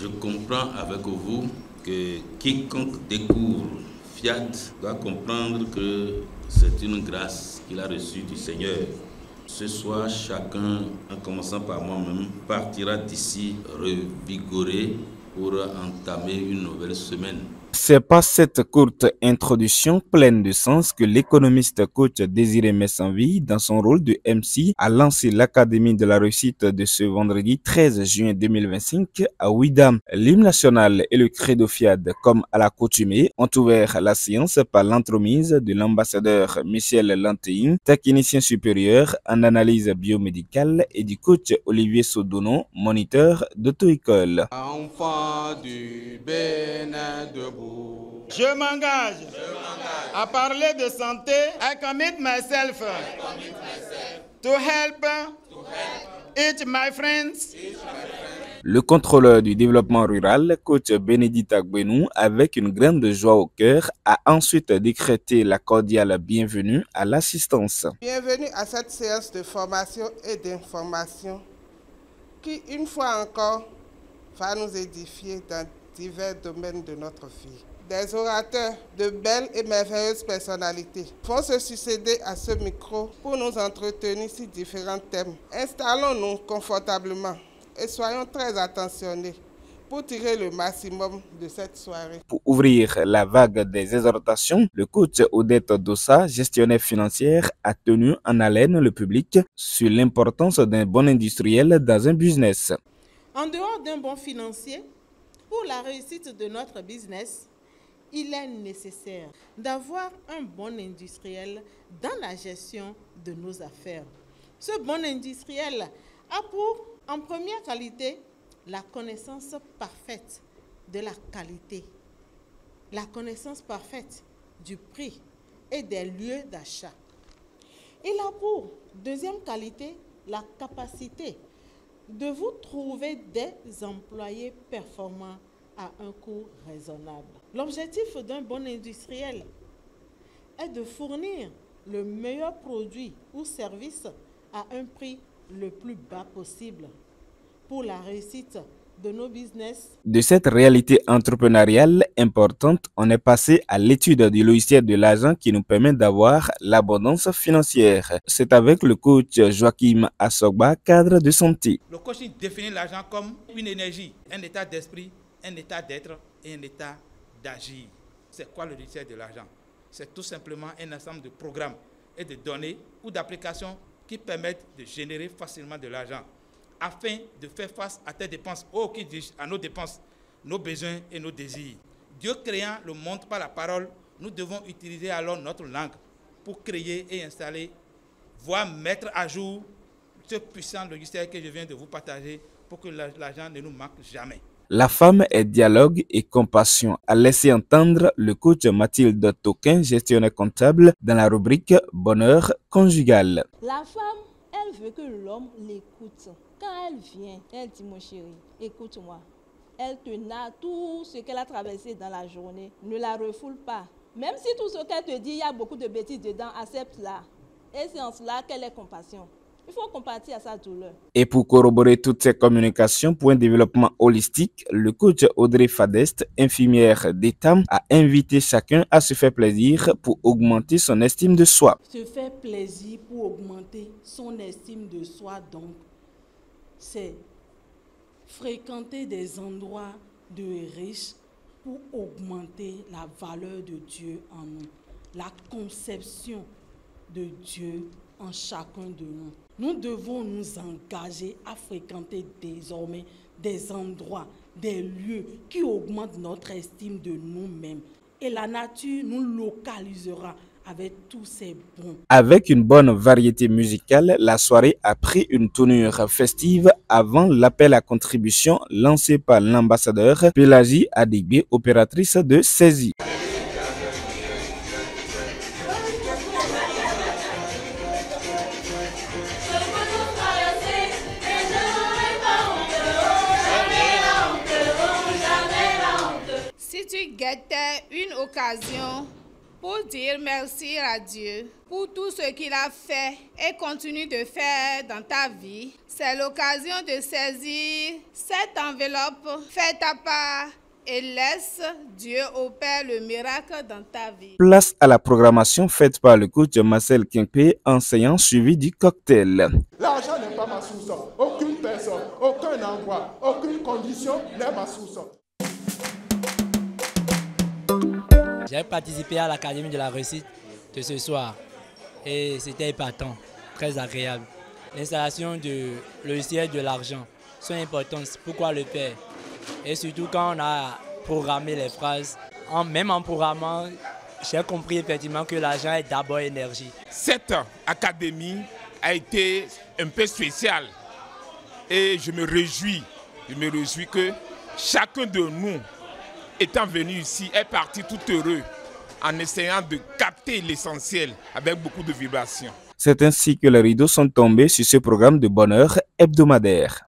Je comprends avec vous que quiconque découvre Fiat doit comprendre que c'est une grâce qu'il a reçue du Seigneur. Ce soir, chacun, en commençant par moi-même, partira d'ici revigoré pour entamer une nouvelle semaine. C'est par cette courte introduction pleine de sens que l'économiste coach Désiré Messanville, dans son rôle de MC, a lancé l'Académie de la réussite de ce vendredi 13 juin 2025 à Ouiddam. L'hymne national et le credo FIAD, comme à l'accoutumée, ont ouvert la séance par l'entremise de l'ambassadeur Michel Lantéine, technicien supérieur en analyse biomédicale, et du coach Olivier Sodono, moniteur d'auto-école. Enfant du Bénin debout. Je m'engage à parler de santé. I commit myself to help each my friends. Le contrôleur du développement rural, coach Bénédicte Agbenou, avec une grande joie au cœur, a ensuite décrété la cordiale bienvenue à l'assistance. Bienvenue à cette séance de formation et d'information qui, une fois encore, va nous édifier dans divers domaines de notre vie. Des orateurs de belles et merveilleuses personnalités vont se succéder à ce micro pour nous entretenir sur différents thèmes. Installons-nous confortablement et soyons très attentionnés pour tirer le maximum de cette soirée. Pour ouvrir la vague des exhortations, le coach Odette Dossa, gestionnaire financière, a tenu en haleine le public sur l'importance d'un bon industriel dans un business. En dehors d'un bon financier, pour la réussite de notre business, il est nécessaire d'avoir un bon industriel dans la gestion de nos affaires. Ce bon industriel a pour, en première qualité, la connaissance parfaite de la qualité, la connaissance parfaite du prix et des lieux d'achat. Il a pour deuxième qualité la capacité de vous trouver des employés performants à un coût raisonnable. L'objectif d'un bon industriel est de fournir le meilleur produit ou service à un prix le plus bas possible pour la réussite de nos business. De cette réalité entrepreneuriale importante, on est passé à l'étude du logiciel de l'argent qui nous permet d'avoir l'abondance financière. C'est avec le coach Joachim Assogba, cadre de santé. Le coaching définit l'argent comme une énergie, un état d'esprit, un état d'être et un état d'agir. C'est quoi le logiciel de l'argent? C'est tout simplement un ensemble de programmes et de données ou d'applications qui permettent de générer facilement de l'argent afin de faire face à tes dépenses, à nos dépenses, nos besoins et nos désirs. Dieu créant le monde par la parole, nous devons utiliser alors notre langue pour créer et installer, voire mettre à jour ce puissant logiciel que je viens de vous partager pour que l'argent ne nous manque jamais. La femme est dialogue et compassion, a laissé entendre le coach Mathilde Toquin, gestionnaire comptable, dans la rubrique Bonheur conjugal. La femme, elle veut que l'homme l'écoute. Quand elle vient, elle dit mon chéri, écoute-moi. Elle te narre tout ce qu'elle a traversé dans la journée. Ne la refoule pas. Même si tout ce qu'elle te dit, il y a beaucoup de bêtises dedans, accepte-la. Et c'est en cela qu'elle est compassion. Il faut compatir à sa douleur. Et pour corroborer toutes ces communications pour un développement holistique, le coach Audrey Fadest, infirmière d'État, a invité chacun à se faire plaisir pour augmenter son estime de soi. Se faire plaisir pour augmenter son estime de soi, donc, c'est fréquenter des endroits de riches pour augmenter la valeur de Dieu en nous, la conception de Dieu en chacun de nous. Nous devons nous engager à fréquenter désormais des endroits, des lieux qui augmentent notre estime de nous-mêmes. Et la nature nous localisera avec tous ces bons. Avec une bonne variété musicale, la soirée a pris une tournure festive avant l'appel à contribution lancé par l'ambassadeur Pélagie Adibé, opératrice de saisie. Si tu guettais une occasion pour dire merci à Dieu pour tout ce qu'il a fait et continue de faire dans ta vie. C'est l'occasion de saisir cette enveloppe, fais ta part et laisse Dieu opérer le miracle dans ta vie. Place à la programmation faite par le coach Marcel Kingpé, enseignant suivi du cocktail. L'argent n'est pas ma source. Aucune personne, aucun endroit, aucune condition n'est ma source. J'ai participé à l'Académie de la réussite de ce soir et c'était épatant, très agréable. L'installation de logiciels de l'argent sont importantes. Pourquoi le faire? Et surtout quand on a programmé les phrases, même en programmant, j'ai compris effectivement que l'argent est d'abord énergie. Cette académie a été un peu spéciale et je me réjouis que chacun de nous étant venu ici est parti tout heureux en essayant de capter l'essentiel avec beaucoup de vibrations. C'est ainsi que les rideaux sont tombés sur ce programme de bonheur hebdomadaire.